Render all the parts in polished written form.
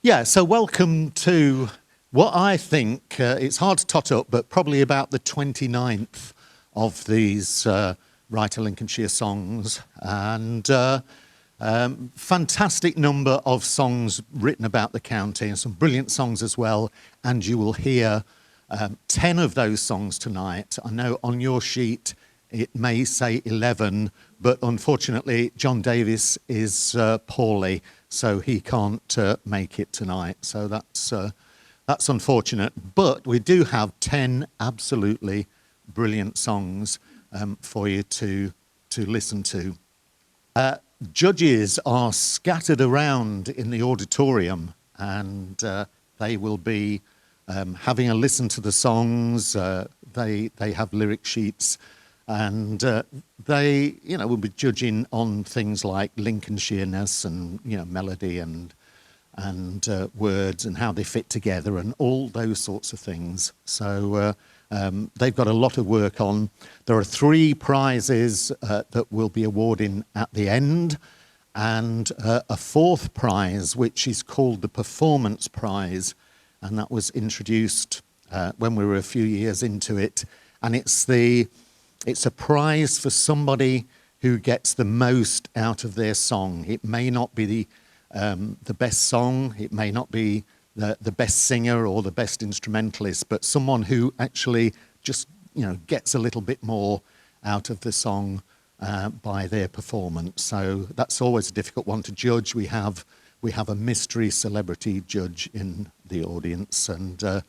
Yeah, so welcome to what I think, it's hard to tot up, but probably about the 29th of these Writer Lincolnshire songs. And fantastic number of songs written about the county and some brilliant songs as well. And you will hear 10 of those songs tonight. I know on your sheet it may say 11, but unfortunately John Davis is poorly, so he can't make it tonight. So that's unfortunate. But we do have 10 absolutely brilliant songs for you to listen to. Judges are scattered around in the auditorium, and they will be having a listen to the songs. They have lyric sheets, and they, will be judging on things like Lincolnshireness and, melody and words and how they fit together and all those sorts of things. So they've got a lot of work on. There are 3 prizes that we'll be awarding at the end, and a 4th prize, which is called the Performance Prize, and that was introduced when we were a few years into it. And it's a prize for somebody who gets the most out of their song. It may not be the best song, it may not be the best singer or the best instrumentalist, but someone who actually just gets a little bit more out of the song by their performance. So that's always a difficult one to judge. We have a mystery celebrity judge in the audience, and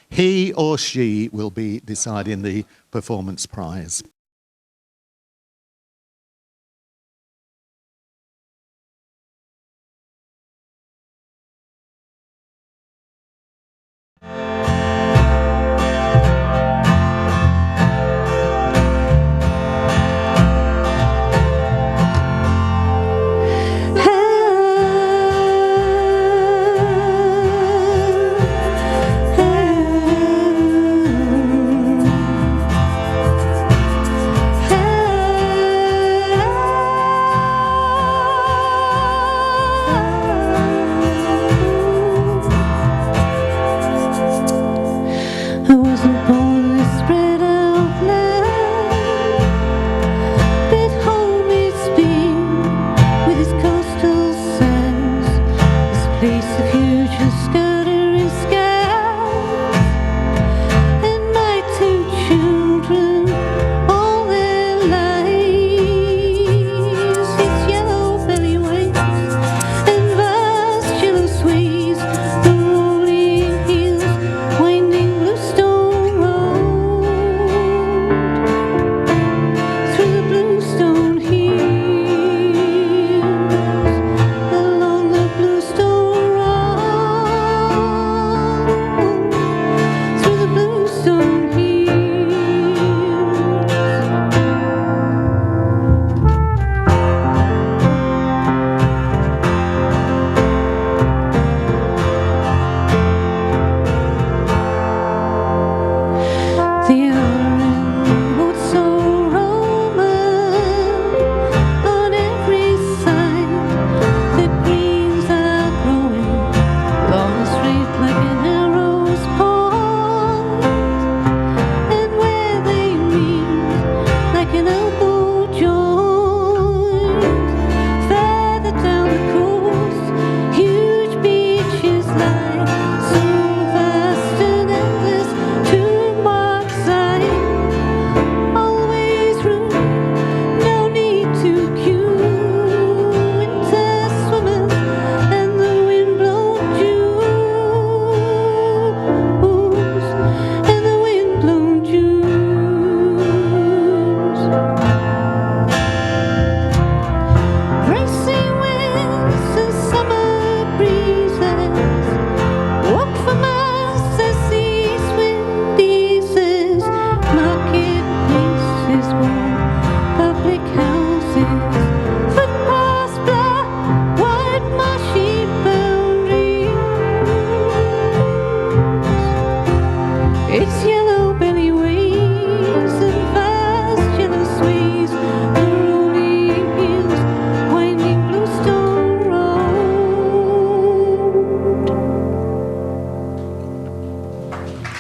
he or she will be deciding the performance prize.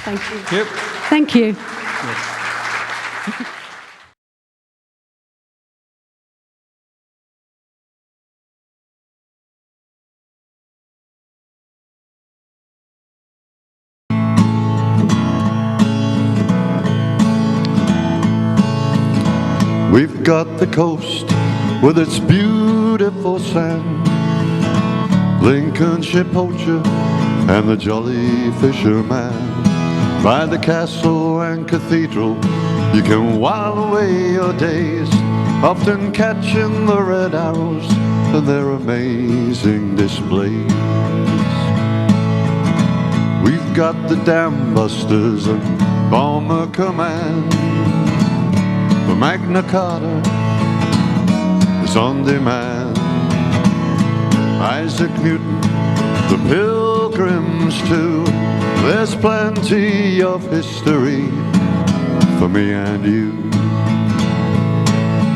Thank you. Yep. Thank you. We've got the coast with its beautiful sand, Lincolnshire poacher and the jolly fisherman. By the castle and cathedral you can while away your days, often catching the red arrows and their amazing displays. We've got the dam busters and bomber command, the Magna Carta is on demand. Isaac Newton, the Pilgrims too. There's plenty of history for me and you.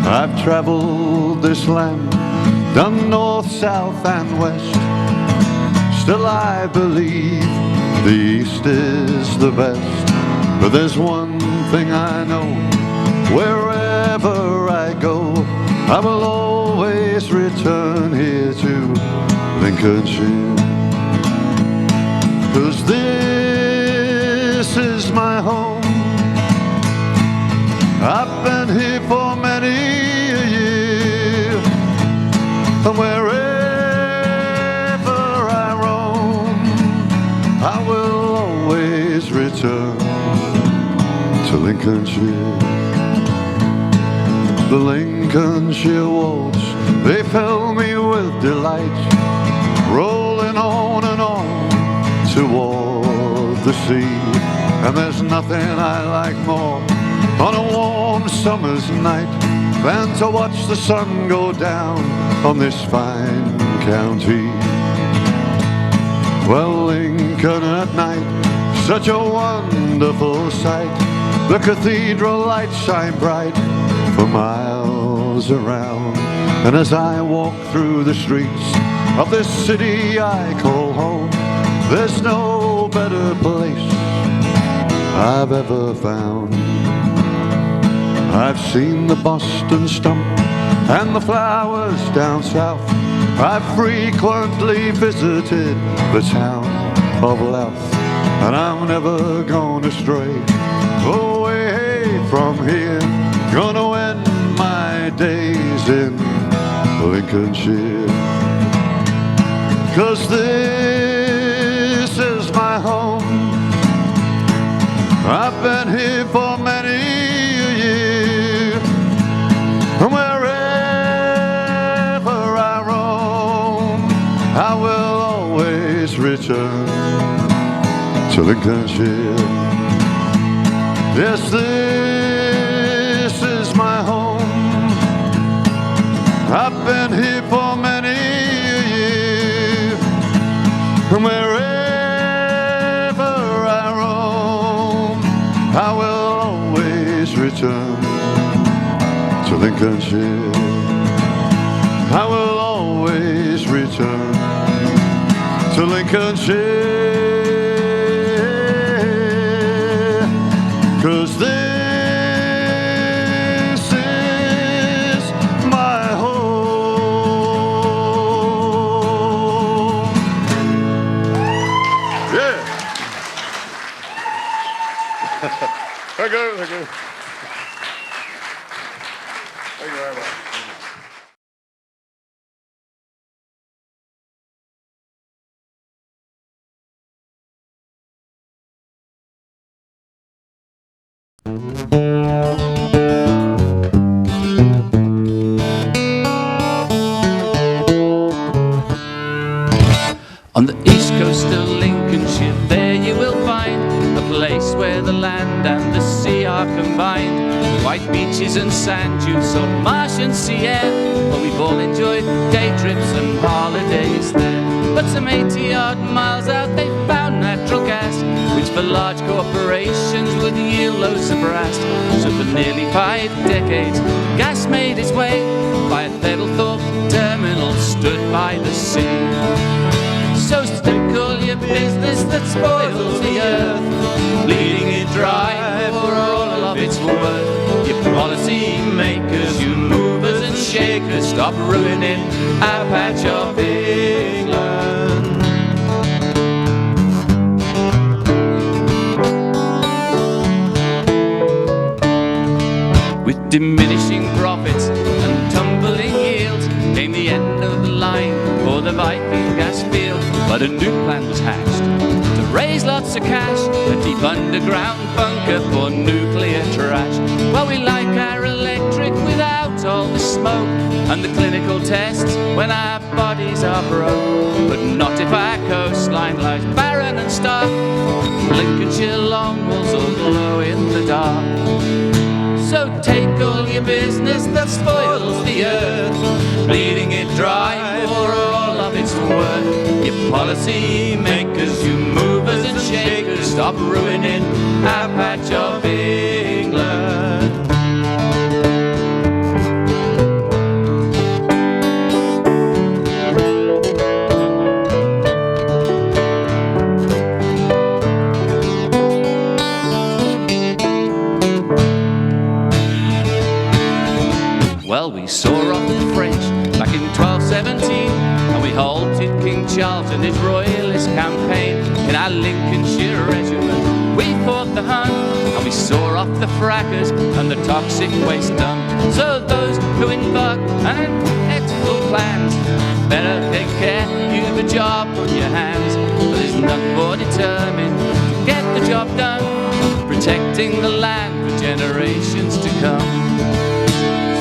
I've traveled this land, done north, south and west. Still I believe the East is the best. But there's one thing I know, wherever I go, I will always return here to Lincolnshire. 'Cause this is my home. I've been here for many a year, and wherever I roam, I will always return to Lincolnshire. The Lincolnshire walls, they fill me with delight, rolling on and on toward the sea. And there's nothing I like more on a warm summer's night than to watch the sun go down on this fine county. Well, Lincoln at night, such a wonderful sight. The cathedral lights shine bright for miles around. And as I walk through the streets of this city I call home, there's no better place I've ever found. I've seen the Boston stump and the flowers down south. I've frequently visited the town of Louth, and I'm never gonna stray away from here. Gonna end my days in Lincolnshire. 'Cause this is my home. I've been here for many a year, and wherever I roam, I will always return to Lincolnshire. Yes, this is my home. I've been here for many a year, and wherever I roam, I will always return to Lincolnshire. I will always return to Lincolnshire. 'Cause this is my home. Yeah. Thank you. Thank you. Thank you very much. On the east coast of Lincolnshire, there you will find a place where the land and the sea are combined. White beaches and sand dunes, salt marsh and sea air. Well, we've all enjoyed day trips and holidays there. But some 80-odd miles out they found natural gas, which for large corporations would yield loads of brass. So for nearly 5 decades, gas made its way by a Thorpe terminal stood by the sea. So stick all your business that spoils the earth, leave shakers, stop ruining our patch of England. With diminishing profits and tumbling yields came the end of the line for the Viking gas field. But a new plan was hatched to raise lots of cash, a deep underground bunker for nuclear trash. Well, we like our electric without all the smoke and the clinical tests when our bodies are broke, but not if our coastline lies barren and stark. Lincolnshire long walls all glow in the dark. So take all your business that spoils the earth, bleeding it dry for all of its worth. Your policy makers, you movers and shakers, stop ruining our patch of England. Well, we saw off the French back in 1217, and we halted King Charles and his royalist campaign. In our Lincolnshire regiment we fought the Hun, and we saw off the frackers and the toxic waste dump. So those who embark on ethical plans better take care, you've a job on your hands. But there's none more determined to get the job done, protecting the land for generations to come.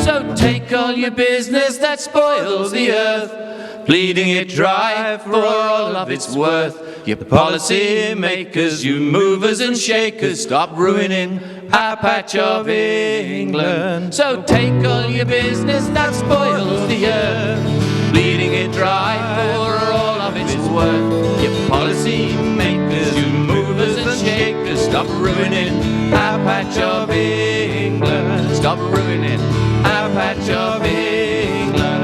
So take all your business that spoils the earth, bleeding it dry for all of its worth. Your policy makers, you movers and shakers, stop ruining our patch of England. So take all your business that spoils the earth, bleeding it dry for all of its worth. Your policy makers, you movers and shakers, stop ruining our patch of England. Stop ruining our patch of England.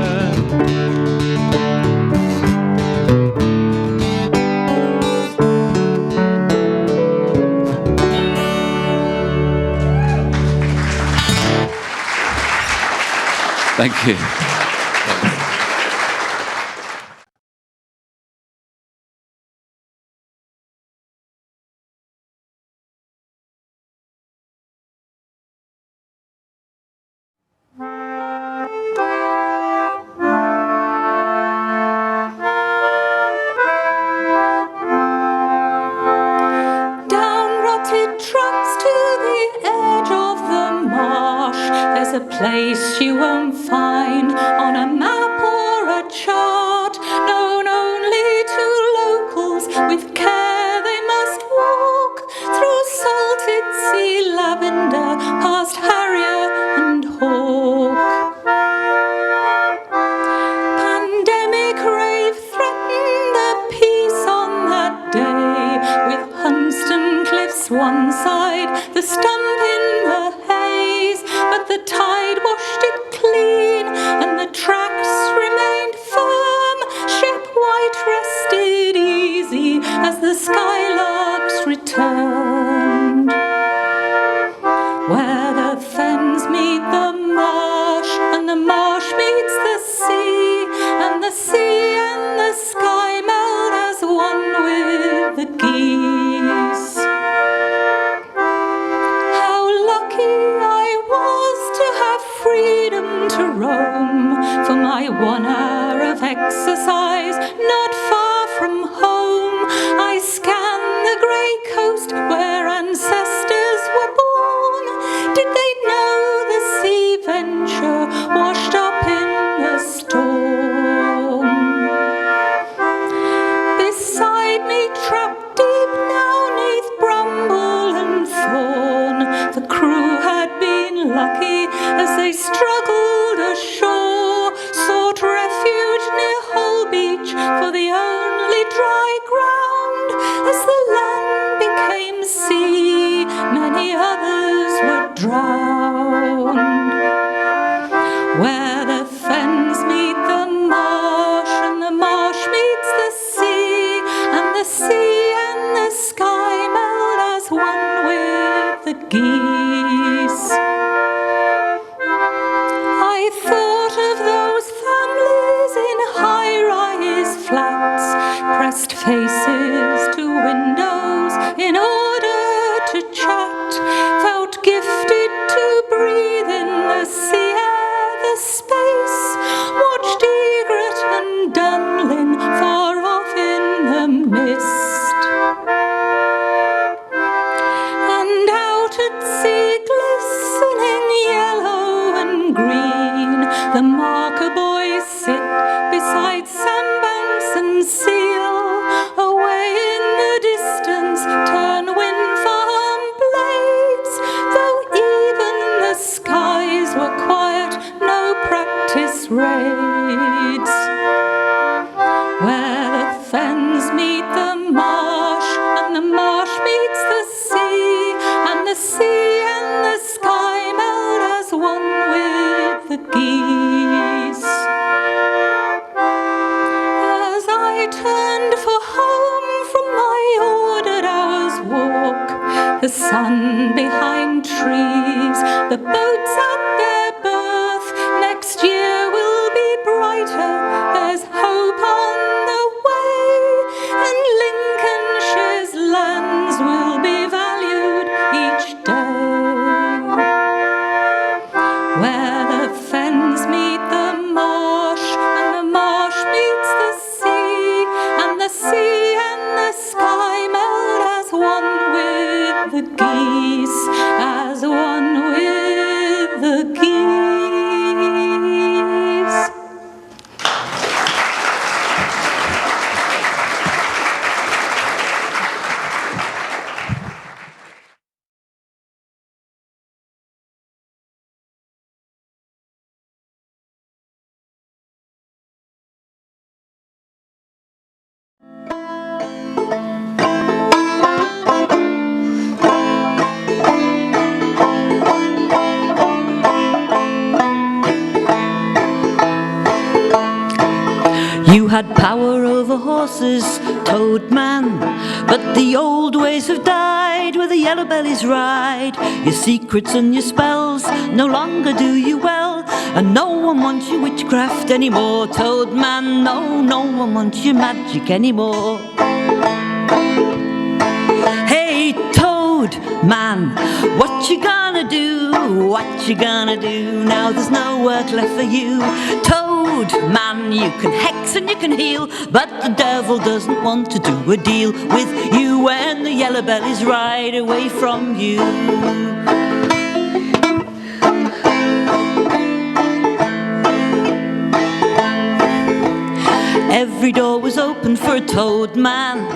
Thank you. A place you won't find on a map or a chart, known only to locals. With care they must walk through salted sea lavender, past Harrier and Hawk. Pandemic rave threatened the peace on that day, with Hunston Cliffs one side, the stump in the haze. But the tide washed it clean, and the tracks remained firm. Ship White rested easy as the skylarks returned. Where the fens meet the marsh, and the marsh meets the sea, and the sea and the sky meld as one with the geese. Freedom to roam for my 1 hour of exercise, not far from home. I scanned the grey coast where ancestors were born. Did they know the Sea Venture washed up in the storm? Beside me, trapped deep now 'neath bramble and thorn, the crew had been lucky as they struggled ashore, sought refuge near Hull Beach for the only dry ground. As the land became sea, many others were drowned. Where the fens meet the marsh, and the marsh meets the sea, and the sea and the sky meld as one with the geese. I thought of those the sun behind trees, the boats at their berth. Next year will be brighter, there's hope on the way, and Lincolnshire's lands will be valued each day. Where the fens meet the marsh, and the marsh meets the sea, and the sea and the sky meld as one with the geese, as one with the geese. You had power over horses, Toad Man, but the old ways have died where the yellow bellies ride. Your secrets and your spells no longer do you well, and no one wants your witchcraft anymore, Toad Man. No, no one wants your magic anymore. Hey, Toad Man, what you gonna do? What you gonna do now there's no work left for you? Toad Man, you can hex and you can heal, but the devil doesn't want to do a deal with you when the yellow bellies ride away from you. Every door was open for a Toad Man.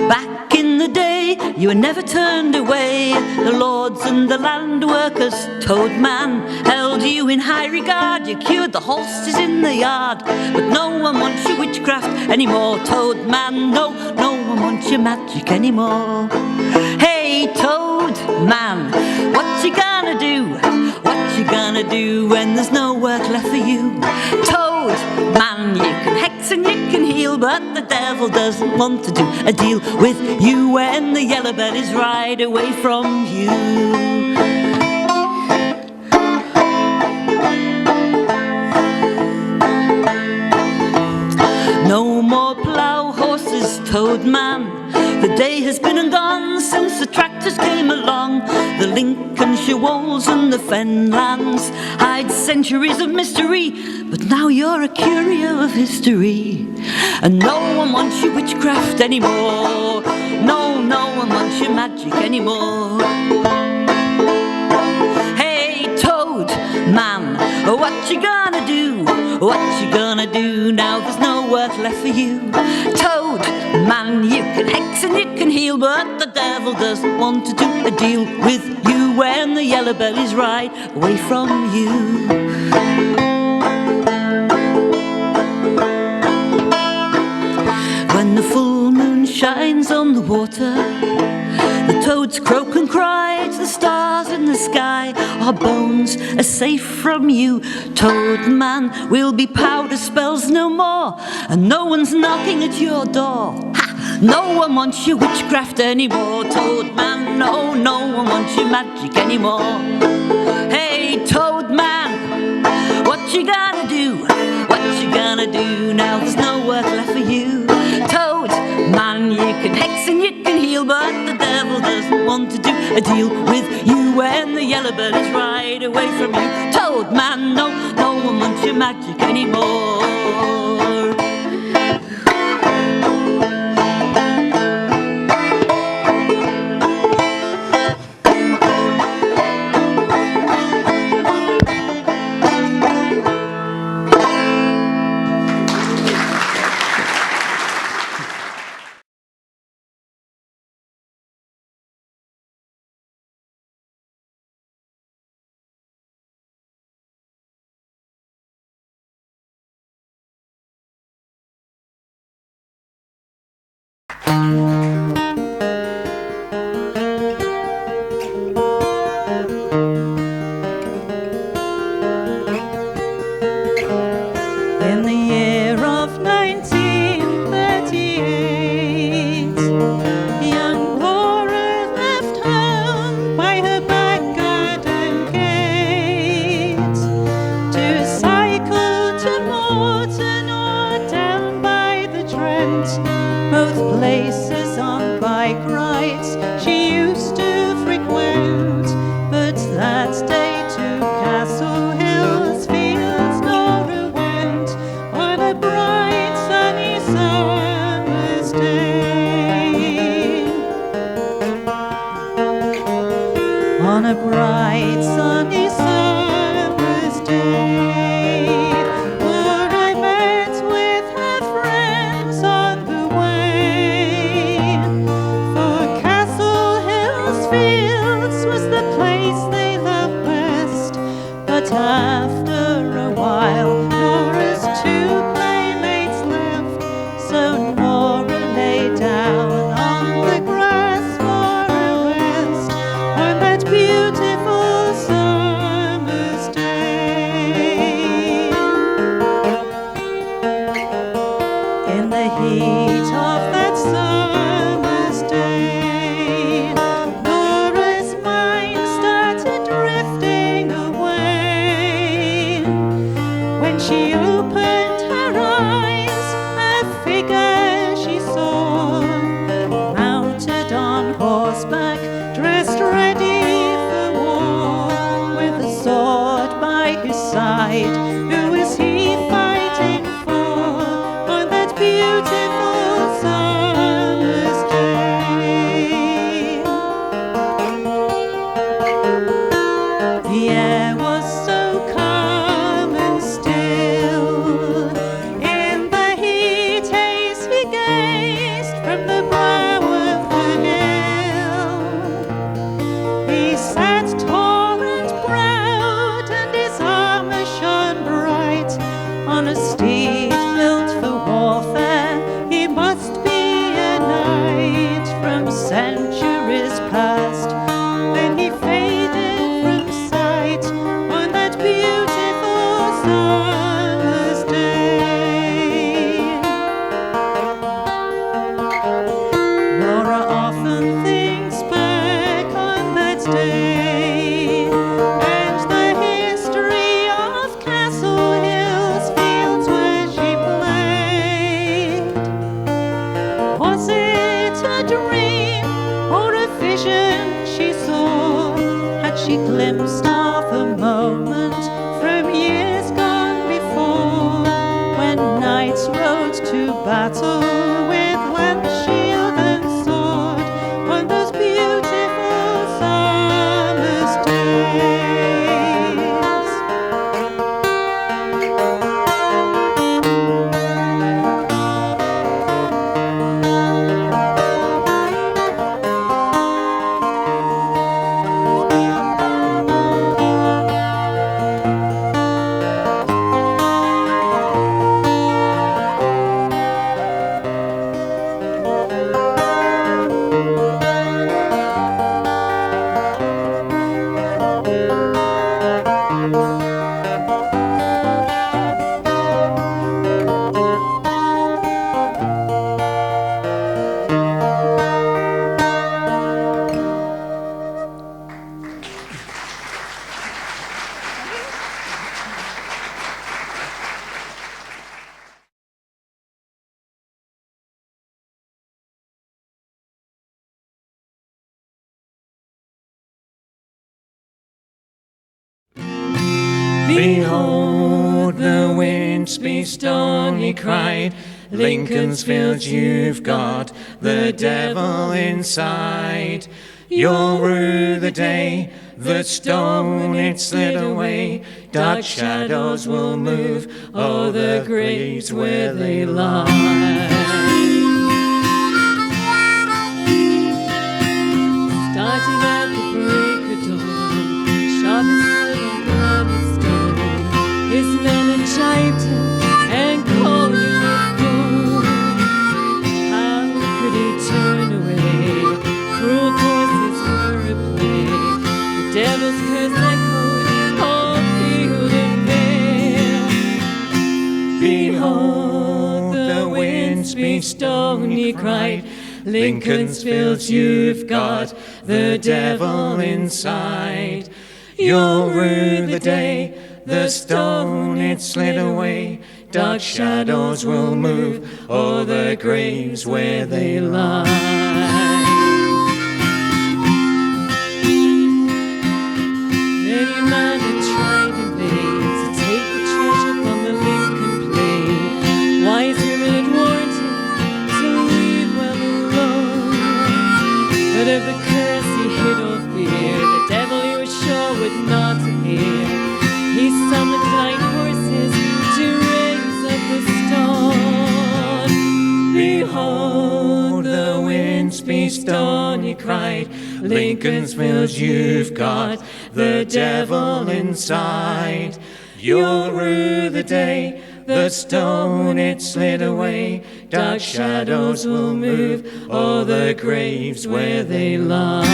Back in the day, you were never turned away. The lords and the land workers, Toad Man, held you in high regard. You cured the horses in the yard, but no one wants your witchcraft anymore, Toad Man. No, no one wants your magic anymore. Hey, Toad Man, what you gonna do? What you gonna do when there's no work left for you? Toad Man, you can hex and you can heal, but the devil doesn't want to do a deal with you when the yellow bellies ride away from you. No more plough horses, Toad Man. The day has been and gone since the tractors came along. The Lincolnshire wolds and the fenlands hide centuries of mystery, but now you're a curio of history, and no one wants your witchcraft anymore. No, no one wants your magic anymore. Hey, Toad Man, what you gonna do? What you gonna do now there's no work left for you? Toad Man, you can hex and you can heal, but the devil doesn't want to do a deal with you when the yellow bellies ride away from you. When the full moon shines on the water, the toads croak and cry to the stars in the sky. Our bones are safe from you, Toad Man. We'll be powder spells no more, and no one's knocking at your door. Ha! No one wants your witchcraft anymore, Toad Man. No, no one wants your magic anymore. Hey, Toad Man, what you gonna do? What you gonna do now there's no work left for you? Toad Man, you can hex and you can heal, but the devil doesn't want to do a deal with you when the yellow bellies ride away from you. Toad Man, no, no one wants your magic anymore. she used to frequent, but that day to Castle Hill's fields Nora went on a bright sunny summer's day. On a bright sunny summer's day, where I met with her friends on the way. For Castle Hill's fields was the place they loved best, but after a while Nora's two playmates left, so Nora lay down on the grass for a rest on that beautiful summer's day. In the heat of that summer's day, Nora's mind started drifting away. When she opened her eyes, a figure she saw, mounted on horseback, dressed ready for war, with a sword by his side. Who is he fighting for on that beautiful summer's day? The air was so calm and still. In the heat haze he gazed from the brow of the hill. He sat tall and proud, and his armor shone bright. On a steed built for warfare, he must be a knight from centuries past. Then he faded from sight on that beautiful summer's day. Nora often thinks back on that day, and the history of Castle Hill's fields where she played. Was it a dream or a vision she saw? Had she glimpsed of a moment from years gone before, when knights rode to battle with lance, shield and sword on those beautiful summer's days? Behold, the winds be stone, he cried. Lincoln's fields, you've got the devil inside. You'll rue the day that stone it slid away. Dark shadows will move o'er the graves where they lie. Starting at the break of dawn, sharp as little granite stone, his men had chived him and called him a fool. How could he turn away? Cruel curses were at play. The devil's curse echoed all field and vale. Behold, the winds beat stone, he cried. Lincoln's fields, you've got the devil inside. You'll rue the day the stone it slid away. Dark shadows will move o'er the graves where they lie. as he hid all fear. The devil he was sure would not appear. He summoned nine horses to raise up the storm. Behold, the winds be stone, he cried. Lincolnsville, you've got the devil inside. You'll rue the day the stone it slid away. Dark shadows will move all the graves where they lie.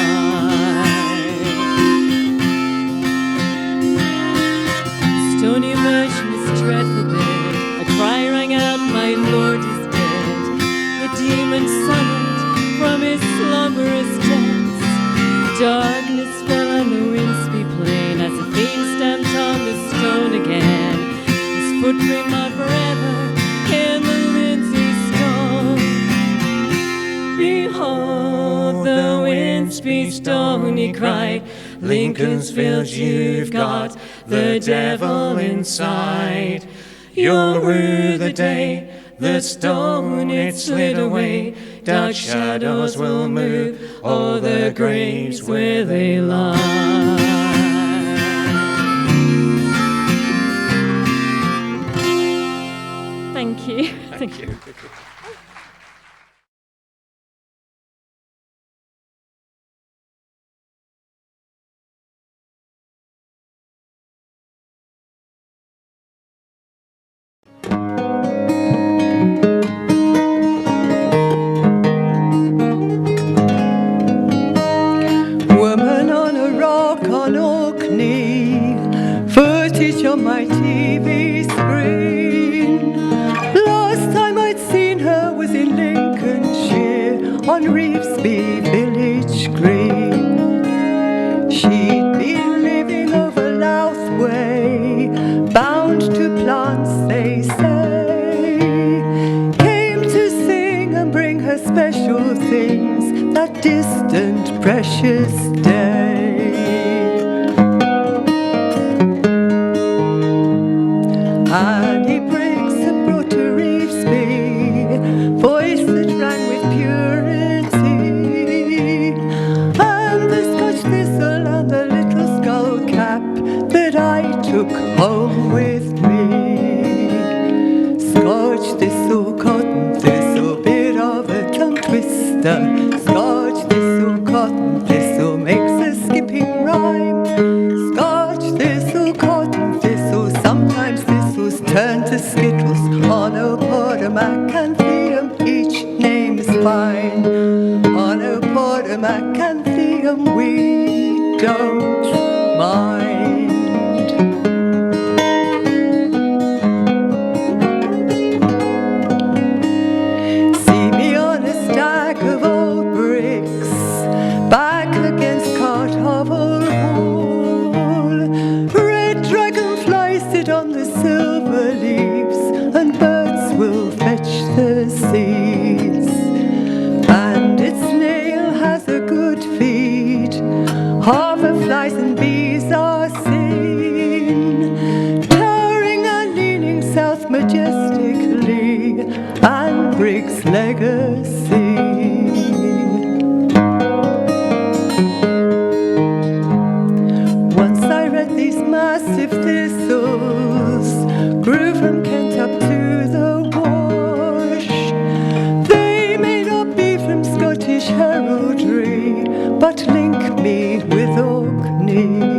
Stony immersion is dreadful bed. A cry rang out, my Lord is dead. The demon summoned from his slumberous depths. Darkness fell on the Winsby plain as the fiend stamped on the stone again. His footprint marked forever in the Lindsay stone. Behold, the Winsby stone, he cried. Lincolnsville, you've got the devil inside. You'll rue the day the stone it slid away. Dark shadows will move all the graves where they lie. Thank you. Thank you. Woman on a rock on Orkney, footage on my TV screen. Last time I'd seen her was in Lincolnshire on Reevesby Village Green. She'd been living over Louth way, bound to plants they say. Came to sing and bring her special things that distant precious day. Annie Briggs had brought to Reevesby, voice that rang with purity, and the Scotch thistle and the little skull cap that I took home with me. Scotch thistle, cotton thistle, bit of a tongue twister. Scotch thistle, cotton thistle makes a skipping rhyme. Scotch thistle, cotton thistle, sometimes thistles turn to skittles. Monopodomacanthium, each name is fine. Monopodomacanthium, we don't mind. See me on a stack of old bricks, back against Cart Hovel Hall. Red dragonflies sit on the silver leaves, and birds will fetch the seeds. And its snail has a good feed. Hoverflies and bees are seen, towering and leaning south majestically, and Briggs' legacy. Once I read these massive thistles, grew from Kent up to the Wash. They may not be from Scottish heraldry, but link me with Orkney.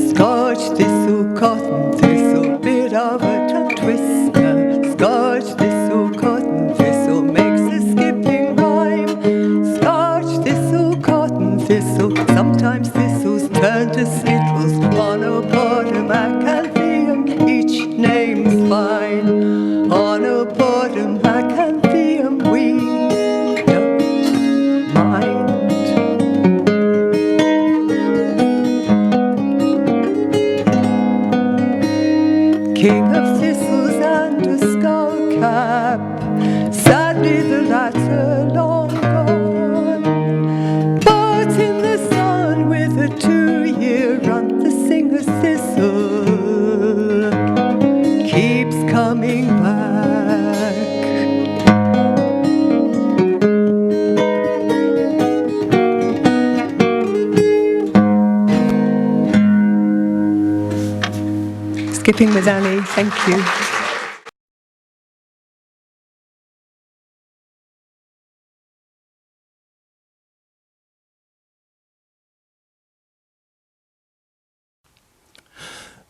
Scotch thistle, cotton thistle, bit of a tongue twister. Scotch thistle, cotton thistle makes a skipping rhyme. Scotch thistle, cotton thistle, sometimes thistles turn to skittles. Monopodomacanthium, each name's fine. Monopodomacanthium, we don't mind. King of thistles and a skull cap, sadly the latter long gone. But in the sun with a 2-year run, Skipping with Annie. Thank you.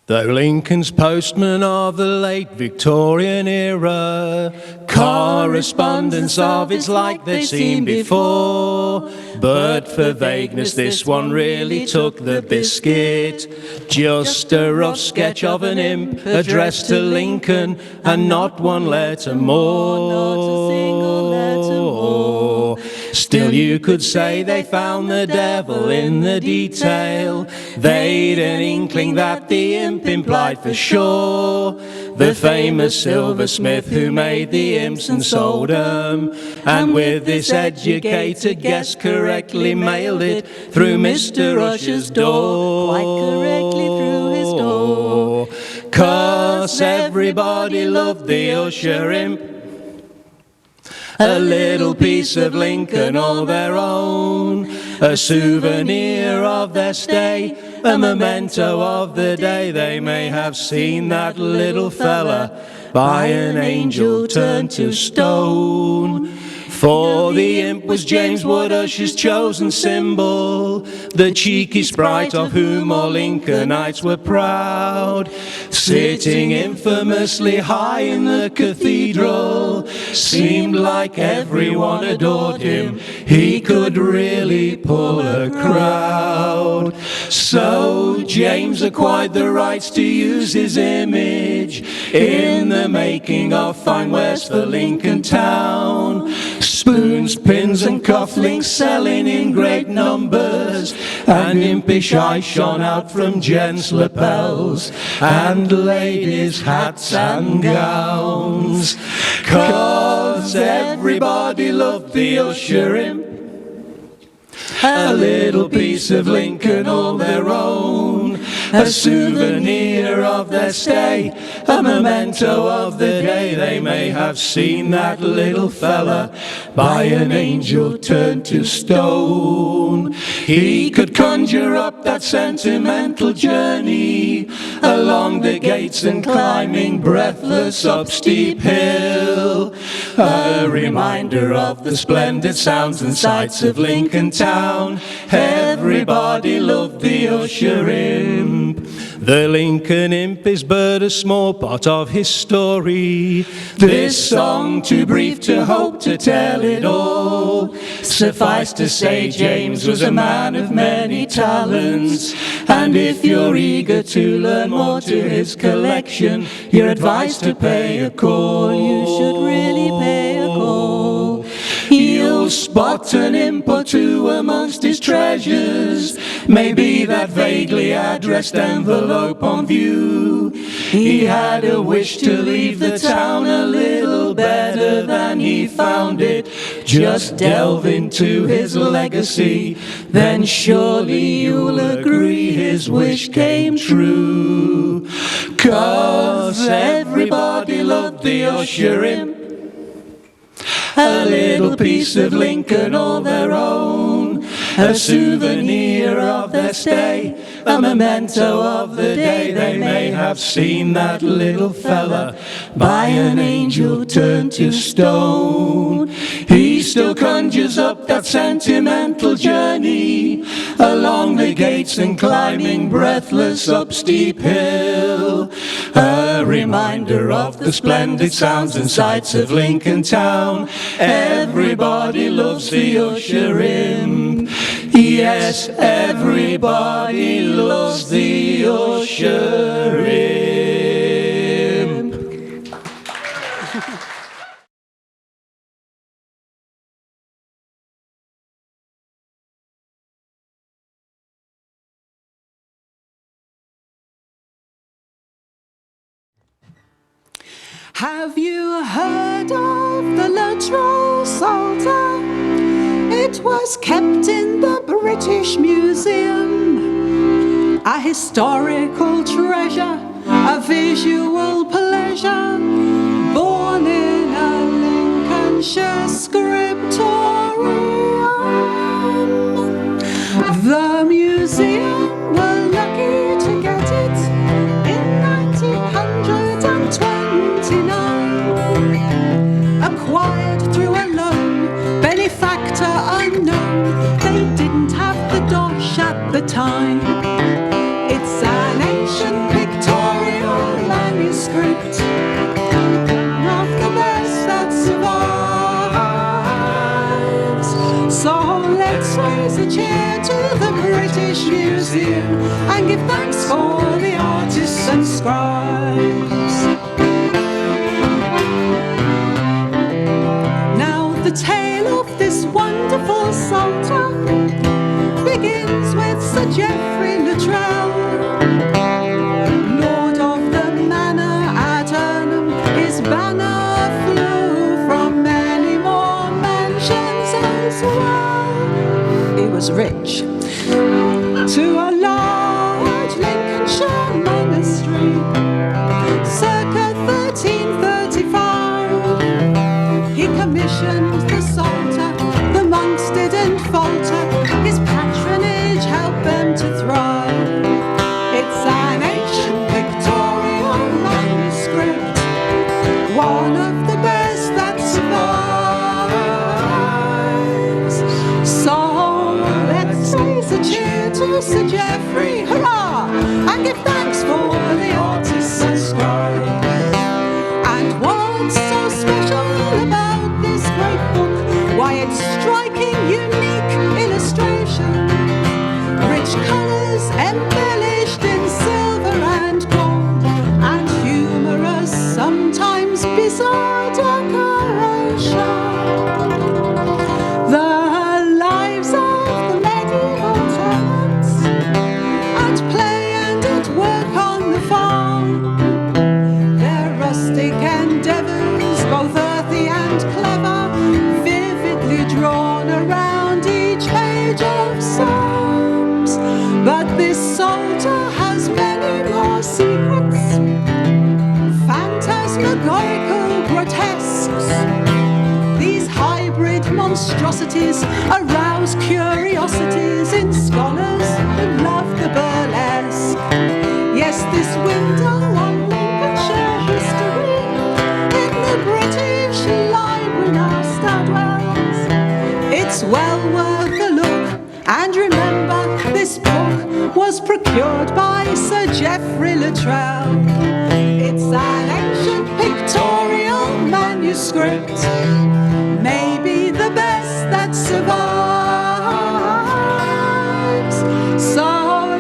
Though Lincoln's postman of the late Victorian era, correspondence of its like they've seen before, but for vagueness this one really took the biscuit. Just a rough sketch of an imp addressed to Lincoln, and not one letter more. Not a single letter more. Still you could say they found the devil in the detail. They'd an inkling that the imp implied for sure the famous silversmith who made the imps and sold them, and with this educated guess correctly mailed it through Mr. Usher's door. Quite correctly through his door. 'Cause everybody loved the Usher imp, a little piece of Lincoln all their own, a souvenir of their stay, a memento of the day they may have seen that little fella by an angel turned to stone. For the imp was James Wood Usher's chosen symbol, the cheeky sprite of whom all Lincolnites were proud. Sitting infamously high in the cathedral, seemed like everyone adored him. He could really pull a crowd. So James acquired the rights to use his image in the making of fine wares for Lincoln town. Spoons, pins and cufflinks selling in great numbers, and impish eyes shone out from gents' lapels, and ladies' hats and gowns. 'Cause everybody loved the Usher imp, a little piece of Lincoln all their own, a souvenir of their stay, a memento of the day they may have seen that little fella by an angel turned to stone. He could conjure up that sentimental journey along the gates and climbing breathless up steep hill, a reminder of the splendid sounds and sights of Lincoln town. Everybody loved the Usher imp. The Lincoln imp is but a small part of his story. This song too brief to hope to tell it all. Suffice to say James was a man of many talents, and if you're eager to learn more to his collection, you're advised to pay a call. You should really pay a call. You'll spot an imp or two amongst his treasures, maybe that vaguely addressed envelope on view. He had a wish to leave the town a little better than he found it. Just delve into his legacy, then surely you'll agree his wish came true. 'Cause everybody loved the Usher imp, a little piece of Lincoln all their own, a souvenir of their stay, a memento of the day they may have seen that little fella by an angel turned to stone. He still conjures up that sentimental journey along the gates and climbing breathless up steep hill, a reminder of the splendid sounds and sights of Lincoln town. Everybody loves the Usher imp. Yes, everybody loves the Usher imp. Have you heard of the lateral Psalter? It was kept in the British Museum, a historical treasure, a visual pleasure, born in a Lincolnshire scriptorium. The museum were lucky to get it in 19 the time. It's an ancient pictorial manuscript, one of the best that survives. So let's raise a cheer to the British Museum and give thanks for the artists and scribes. Now the tale of this wonderful psalter begins with Sir Geoffrey Luttrell, Lord of the Manor at Urnham. His banner flew from many more mansions as well. He was rich, to a large Lincolnshire monastery, circa 1335. He commissioned the Psalter, the monks didn't falter, his patronage helped them to thrive. It's an ancient pictorial manuscript, one of the best that survives. So let's raise a cheer to Sir Geoffrey, hurrah, and give thanks for the artists and scribes. And what's so special about this great book? Why, it's striking, unique illustration, rich colours embellished in silver and gold, and humorous, sometimes bizarre decoration. The lives of the medieval tenants, at play and at work on the farm, their rustic endeavours, both earthy and clever, vividly drawn around each page of Psalms. But this Psalter has many more secrets, phantasmagorical grotesques. These hybrid monstrosities arouse curiosities in scholars who love the burlesque. Yes, this window on Lincolnshire history in the British Library now dwells. It's well worth a look, and remember, this book was procured by Sir Geoffrey Luttrell. It's an ancient pictorial manuscript, maybe the best that survives. So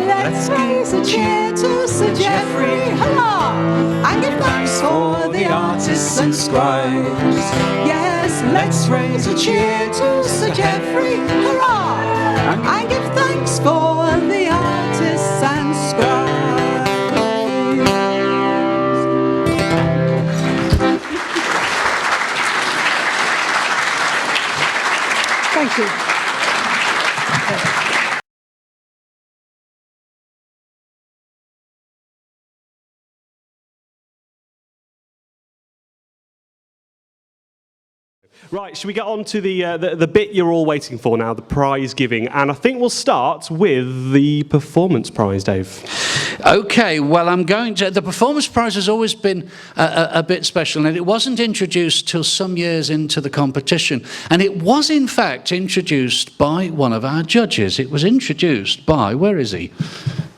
let's raise a cheer to Sir Geoffrey, hurrah, and give thanks for the artists and scribes. Yes, let's raise a cheer to Sir Geoffrey, hurrah, and give thanks for the artists and scribes. Thank you. Right, should we get on to the bit you're all waiting for now, the prize giving? And I think we'll start with the performance prize, Dave. Okay, well, the performance prize has always been a bit special, and it wasn't introduced till some years into the competition. And it was, in fact, introduced by one of our judges. It was introduced by, where is he?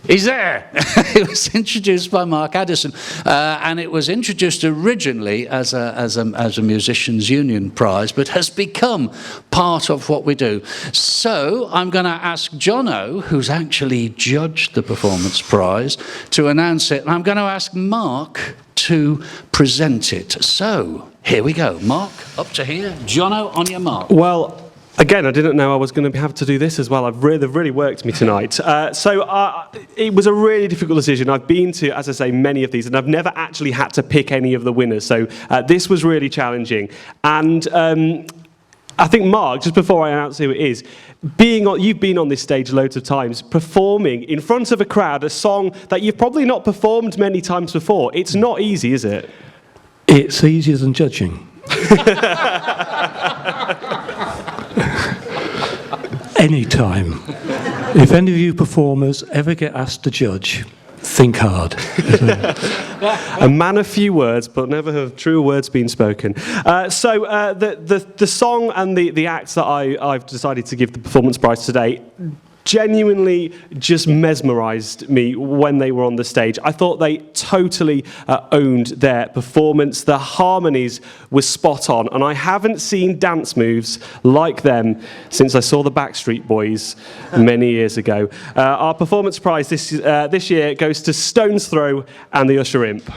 He's there. It was introduced by Mark Addison, and it was introduced originally as a musicians' union prize, but has become part of what we do. So I'm going to ask Jono, who's actually judged the performance prize, to announce it, and I'm going to ask Mark to present it. So here we go. Mark, up to here. Jono, on your mark. Well, again, I didn't know I was going to have to do this as well. They've really worked me tonight. It was a really difficult decision. I've been to, as I say, many of these, and I've never actually had to pick any of the winners. So this was really challenging. And I think, Mark, just before I announce who it is, you've been on this stage loads of times, performing in front of a crowd a song that you've probably not performed many times before. It's not easy, is it? It's easier than judging. Anytime. If any of you performers ever get asked to judge, think hard. A man of few words, but never have true words been spoken. The song and the acts that I've decided to give the performance prize today genuinely just mesmerised me when they were on the stage. I thought they totally owned their performance. The harmonies were spot on, and I haven't seen dance moves like them since I saw the Backstreet Boys many years ago. Our performance prize this year goes to Stone's Throw and the Usher Imp.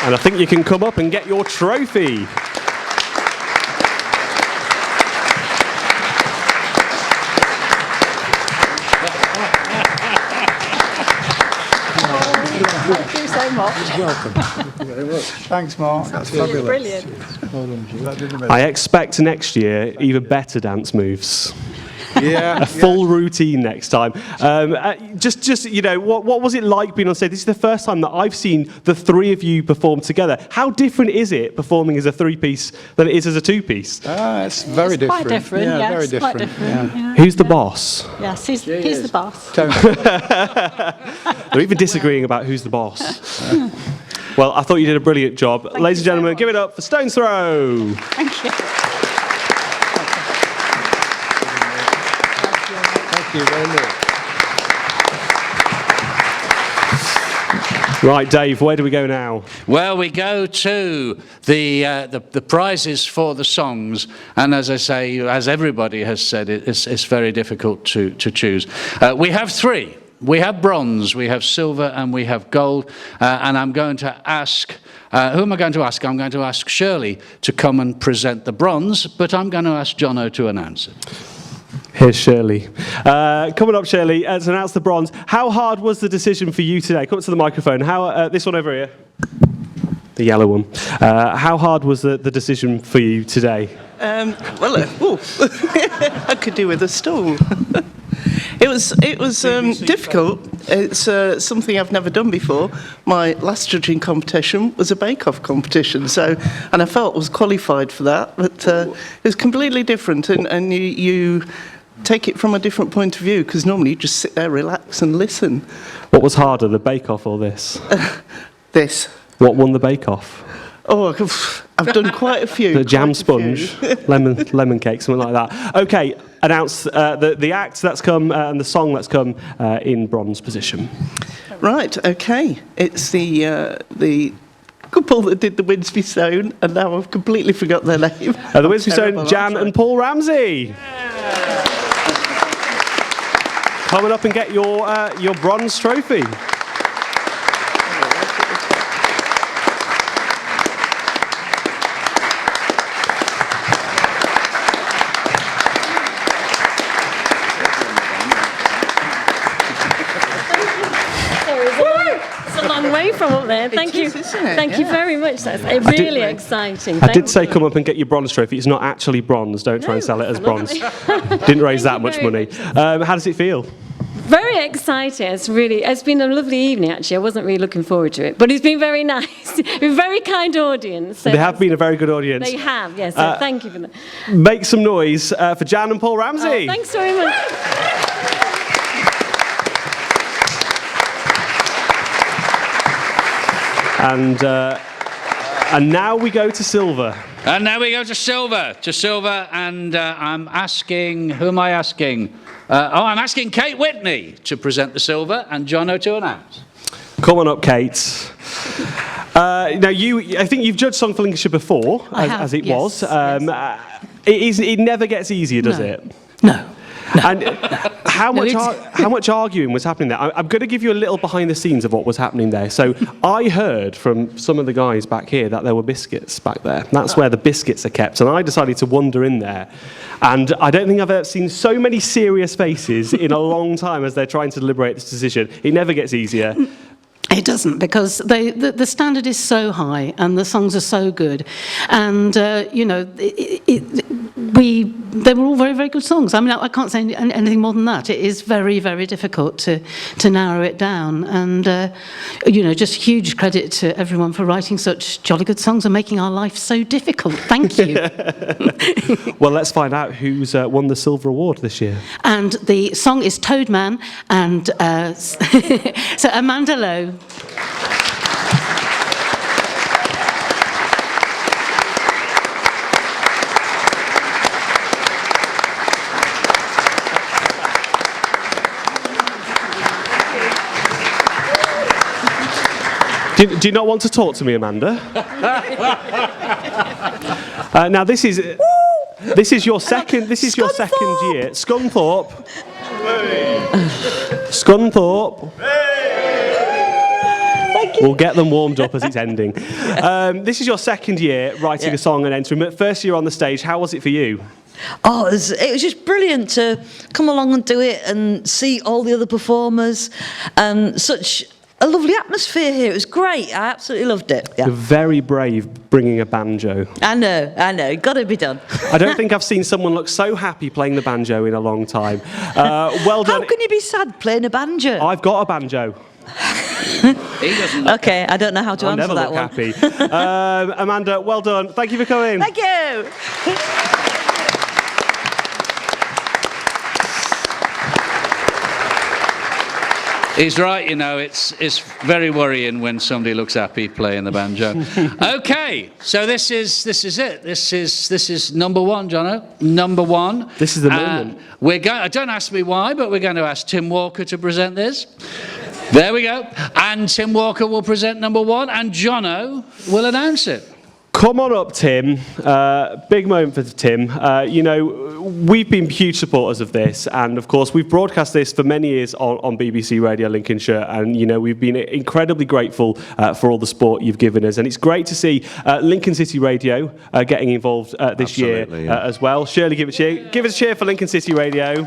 And I think you can come up and get your trophy. Thank you so much. Welcome. Thank you very much. Thanks, Mark. That's fabulous. Brilliant. Well done, Jude. I expect next year even better dance moves. Yeah. A full routine next time. Just you know, what was it like being on stage? This is the first time that I've seen the three of you perform together. How different is it performing as a three-piece than it is as a two-piece? It's very different. Quite different, Yeah, yes, very different. quite different. Yeah. Who's the boss? Yes, he's the boss. They're even disagreeing about who's the boss. Well, I thought you did a brilliant job. Ladies and gentlemen, give it up for Stone's Throw. Thank you. Thank you very much. Right, Dave, where do we go now? Well, we go to the prizes for the songs, and as I say, as everybody has said, it's very difficult to choose. We have three. We have bronze, we have silver, and we have gold. And I'm going to ask, who am I going to ask? I'm going to ask Shirley to come and present the bronze, but I'm going to ask Jono to announce it. Here's Shirley. Coming up, Shirley, to announce the bronze. How hard was the decision for you today? Come up to the microphone. This one over here. The yellow one. How hard was the decision for you today? I could do with a stool. It was difficult. It's something I've never done before. My last judging competition was a bake-off competition, and I felt I was qualified for that, but it was completely different, and you take it from a different point of view, because normally you just sit there, relax and listen. What was harder, the bake-off or this? This. What won the bake-off? Oh, I've done quite a few. The jam sponge, lemon cake, something like that. Okay, announce the act that's come and the song that's come in bronze position. Right, okay. It's the couple that did the Winsby Stone, and now I've completely forgot their name. The Winsby Stone, Jan and Paul Ramsey. Coming up and get your bronze trophy. Way from up there. Thank you. Thank you very much. That's really exciting. I did say come up and get your bronze trophy. It's not actually bronze. Don't try and sell it as bronze. Didn't raise that much money. How does it feel? Very exciting. It's been a lovely evening, actually. I wasn't really looking forward to it, but it's been very nice. A very kind audience. So they have been a very good audience. They have, yes. So thank you for that. Make some noise for Jan and Paul Ramsey. Thanks very much. And now we go to silver. And now we go to silver. And I'm asking, who am I asking? I'm asking Kate Whitney to present the silver and Jono to announce. Come on up, Kate. Now, I think you've judged Song for Lincolnshire before, as it was. Yes. It never gets easier, does it? No. And how much arguing was happening there? I'm going to give you a little behind the scenes of what was happening there. So I heard from some of the guys back here that there were biscuits back there. That's where the biscuits are kept. And I decided to wander in there. And I don't think I've ever seen so many serious faces in a long time as they're trying to deliberate this decision. It never gets easier. It doesn't, because the standard is so high and the songs are so good, and they were all very, very good songs. I mean, I can't say anything more than that. It is very, very difficult to narrow it down, and just huge credit to everyone for writing such jolly good songs and making our life so difficult. Thank you. Well, let's find out who's won the Silver Award this year. And the song is Toadman, and so Amanda Lowe. Do you not want to talk to me, Amanda? Now this is your second year. Scunthorpe. Scunthorpe. We'll get them warmed up as it's ending. This is your second year writing a song and entering. But first year on the stage, how was it for you? Oh, it was just brilliant to come along and do it and see all the other performers and such a lovely atmosphere here. It was great. I absolutely loved it. Yeah. You're very brave bringing a banjo. I know. Got to be done. I don't think I've seen someone look so happy playing the banjo in a long time. Well done. How can you be sad playing a banjo? I've got a banjo. He doesn't look Okay, I don't know how to I answer never that look one. happy. Amanda, well done. Thank you for coming. Thank you. He's right, you know, it's very worrying when somebody looks happy playing the banjo. Okay, so this is it. This is number one, Jono. Number one. This is the moment. Don't ask me why, but we're going to ask Tim Walker to present this. There we go. And Tim Walker will present number one, and Jono will announce it. Come on up, Tim. Big moment for Tim. You know, we've been huge supporters of this, and of course, we've broadcast this for many years on BBC Radio Lincolnshire, and you know, we've been incredibly grateful for all the support you've given us, and it's great to see Lincoln City Radio getting involved this year as well. Shirley, give us a cheer for Lincoln City Radio.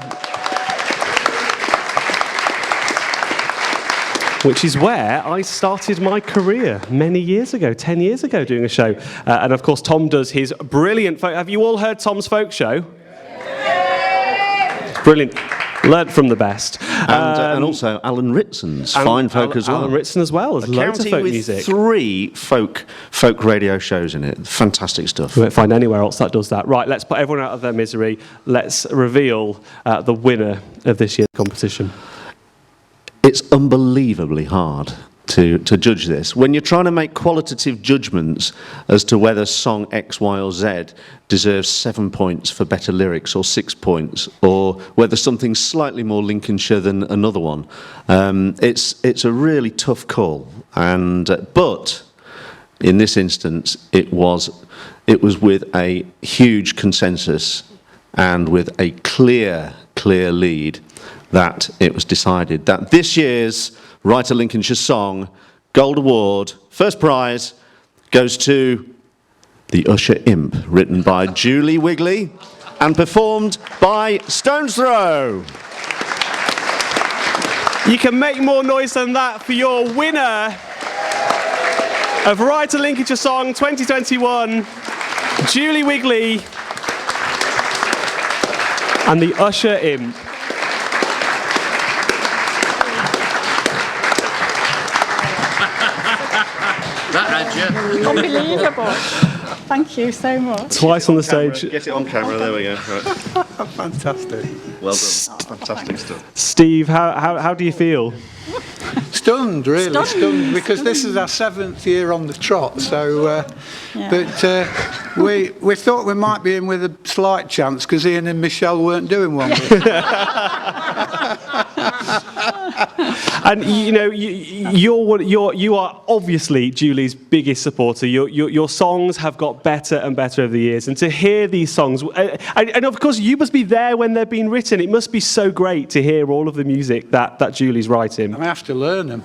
Which is where I started my career many years ago, 10 years ago, doing a show. And of course, Tom does his brilliant folk. Have you all heard Tom's folk show? Brilliant. Learned from the best. And also Alan Ritson's fine folk as well. Alan Ritson as well. There's loads of folk with music. 3 folk radio shows in it. Fantastic stuff. You won't find anywhere else that does that. Right, let's put everyone out of their misery. Let's reveal the winner of this year's competition. It's unbelievably hard to judge this. When you're trying to make qualitative judgments as to whether song X, Y or Z deserves 7 points for better lyrics or 6 points, or whether something's slightly more Lincolnshire than another one, it's a really tough call. But in this instance, it was with a huge consensus and with a clear lead that it was decided that this year's Write a Lincolnshire Song Gold Award, first prize, goes to The Usher Imp, written by Julie Wigley and performed by Stone's Throw. You can make more noise than that for your winner of Write a Lincolnshire Song 2021, Julie Wigley and The Usher Imp. Unbelievable. Thank you so much. Twice on the stage. Get it on camera, there we go. Right. Fantastic. Well done. Fantastic stuff. Steve, how do you feel? Stunned, really stunned, because this is our 7th year on the trot. So, but we thought we might be in with a slight chance because Ian and Michelle weren't doing one. And you know, you are obviously Julie's biggest supporter. Your songs have got better and better over the years, and to hear these songs, and of course you must be there when they're being written. It must be so great to hear all of the music that Julie's writing. I have to learn them.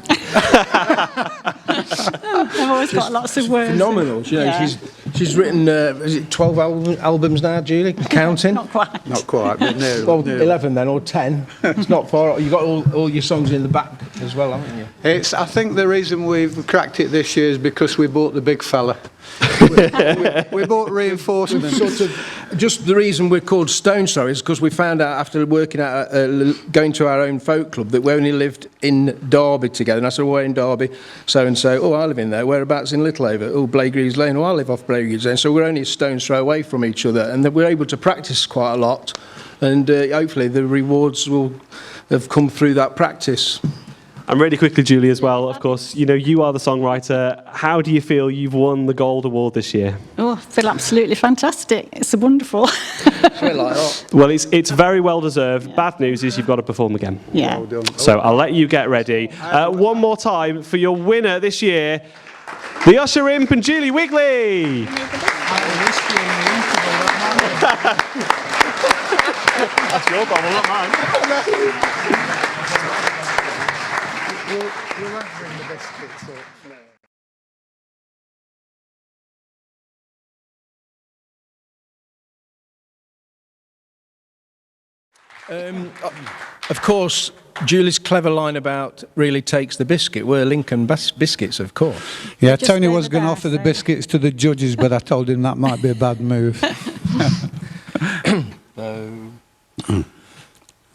I've always got lots of words. Phenomenal. You know, she's written, is it 12 albums now, Julie? Counting? Not quite. Not quite, but nearly. Well, 11 then, or 10. It's not far. You've got all your songs in the back as well, haven't you? I think the reason we've cracked it this year is because we bought the big fella. we bought reinforcements. Sort of, just the reason we're called Stone's Throw is because we found out after working at going to our own folk club that we only lived in Derby together. And I said, "Oh, we're in Derby, so and so. Oh, I live in there. Whereabouts in Littlehaven? Oh, Blaygreaves Lane. Oh, I live off Blaygreaves Lane." So we're only a stone's throw away from each other, and we're able to practice quite a lot. And hopefully the rewards will have come through that practice. And really quickly, Julie, as well, of course, you know, you are the songwriter. How do you feel you've won the Gold Award this year? Oh, I feel absolutely fantastic. It's wonderful. Well, it's very well deserved. Bad news is you've got to perform again. Yeah. So I'll let you get ready. One more time for your winner this year, the Usher Imp and Julie Wigley. That's your bottle, not mine. You won't bring the biscuits up. Of course, Julie's clever line about really takes the biscuit were Lincoln biscuits, of course. Yeah, Tony was going to offer the biscuits to the judges, but I told him that might be a bad move.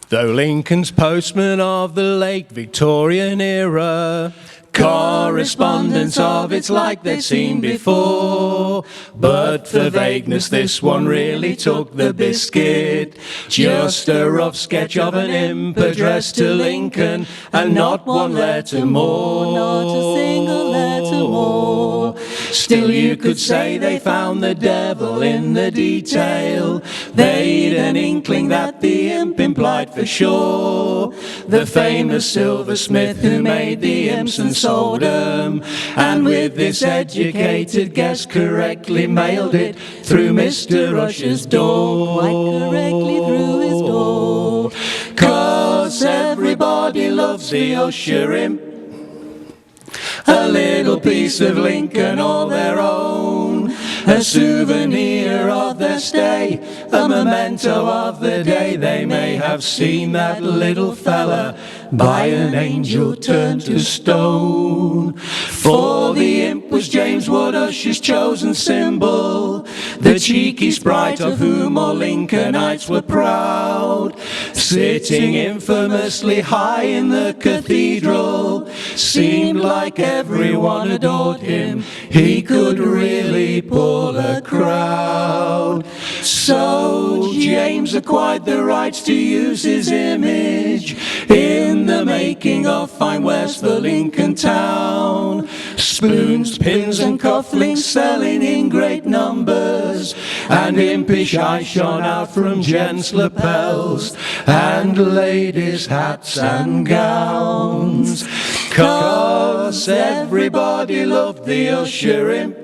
Though Lincoln's postman of the late Victorian era, correspondence of it's like they'd seen before, but for vagueness this one really took the biscuit. Just a rough sketch of an imp addressed to Lincoln, and not one letter more, not a single letter more. Still you could say they found the devil in the detail. They'd an inkling that the imp implied for sure the famous silversmith who made the imps and sold 'em, and with this educated guess correctly mailed it through Mr. Usher's door, quite correctly through his door. 'Cause everybody loves the Usher imp, a little piece of Lincoln all their own, a souvenir of their stay, a memento of the day they may have seen that little fella by an angel turned to stone. For the imp was James Wood Usher's chosen symbol, the cheeky sprite of whom all Lincolnites were proud, sitting infamously high in the cathedral. Seemed like everyone adored him, he could really pull a crowd. So James acquired the rights to use his image in the making of fine wares for Lincoln town. Spoons, pins and cufflinks selling in great numbers, and impish eyes shone out from gents' lapels and ladies' hats and gowns. 'Cause everybody loved the Usher imp,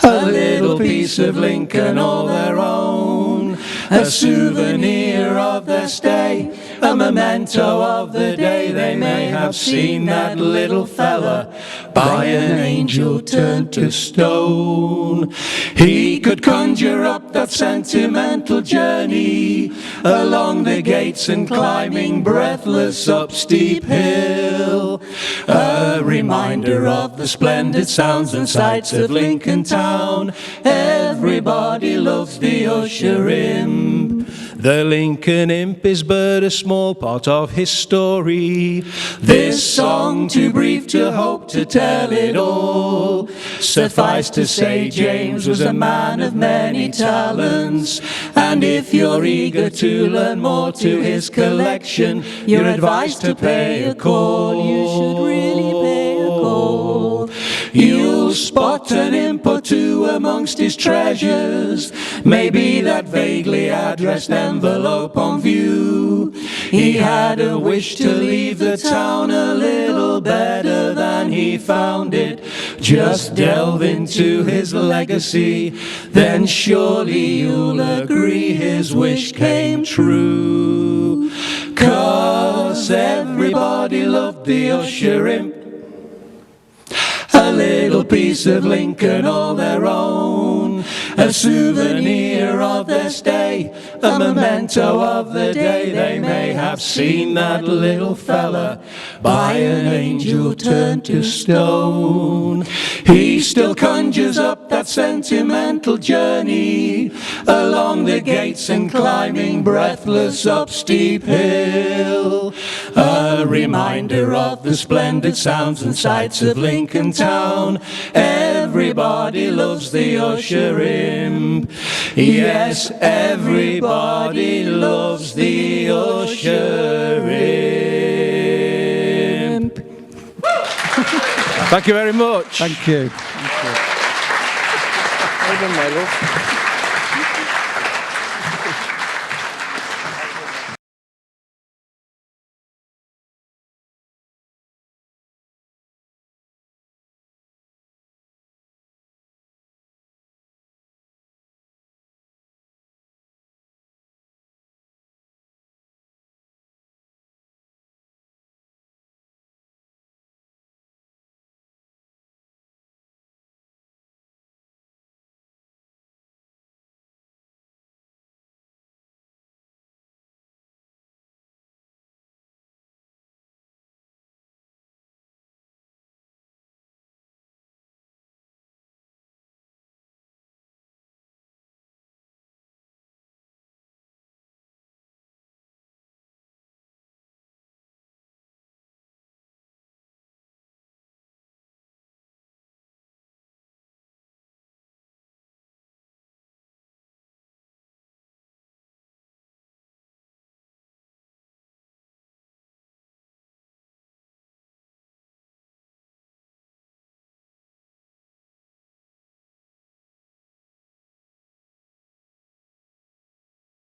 a little piece of Lincoln all their own, a souvenir of their stay, a memento of the day they may have seen that little fella by an angel turned to stone. He could conjure up that sentimental journey along the gates and climbing breathless up steep hill, a reminder of the splendid sounds and sights of Lincoln town. Everybody loves the Usher imp. The Lincoln imp is but a small part of his story, this song too brief to hope to tell it all. Suffice to say James was a man of many talents, and if you're eager to learn more to his collection, you're advised to pay a call. You should really pay a call. You'll spot an imp or two amongst his treasures, maybe that vaguely addressed envelope on view. He had a wish to leave the town a little better than he found it. Just delve into his legacy, then surely you'll agree his wish came true. 'Cause everybody loved the Usher imp, a little piece of Lincoln all their own, a souvenir of their stay, a memento of the day they may have seen that little fella by an angel turned to stone. He still conjures up that sentimental journey along the gates and climbing breathless up steep hill, a reminder of the splendid sounds and sights of Lincoln town. Everybody loves the Usher imp. Yes, everybody loves the Usher imp. Thank you very much. Thank you. Well done, my love.